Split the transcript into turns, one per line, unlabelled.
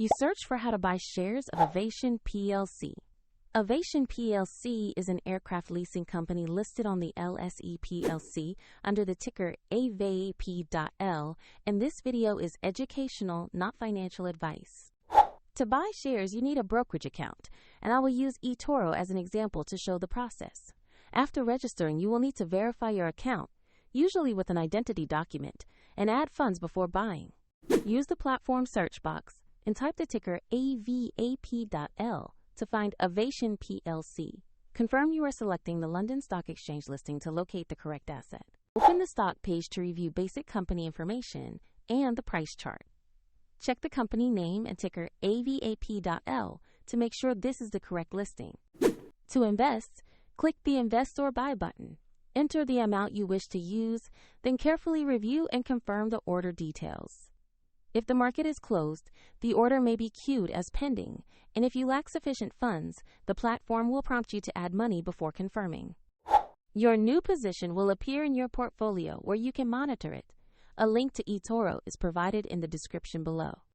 You search for how to buy shares of Avation Plc. Avation Plc is an aircraft leasing company listed on the LSE plc under the ticker AVAP.L, and this video is educational, not financial advice. To buy shares, you need a brokerage account, and I will use eToro as an example to show the process. After registering, you will need to verify your account, usually with an identity document, and add funds before buying. Use the platform search box and type the ticker AVAP.L to find Avation Plc. Confirm you are selecting the London Stock Exchange listing to locate the correct asset. Open the stock page to review basic company information and the price chart. Check the company name and ticker AVAP.L to make sure this is the correct listing. To invest, click the Invest or Buy button. Enter the amount you wish to use, then carefully review and confirm the order details. If the market is closed, the order may be queued as pending, and if you lack sufficient funds, the platform will prompt you to add money before confirming. Your new position will appear in your portfolio where you can monitor it. A link to eToro is provided in the description below.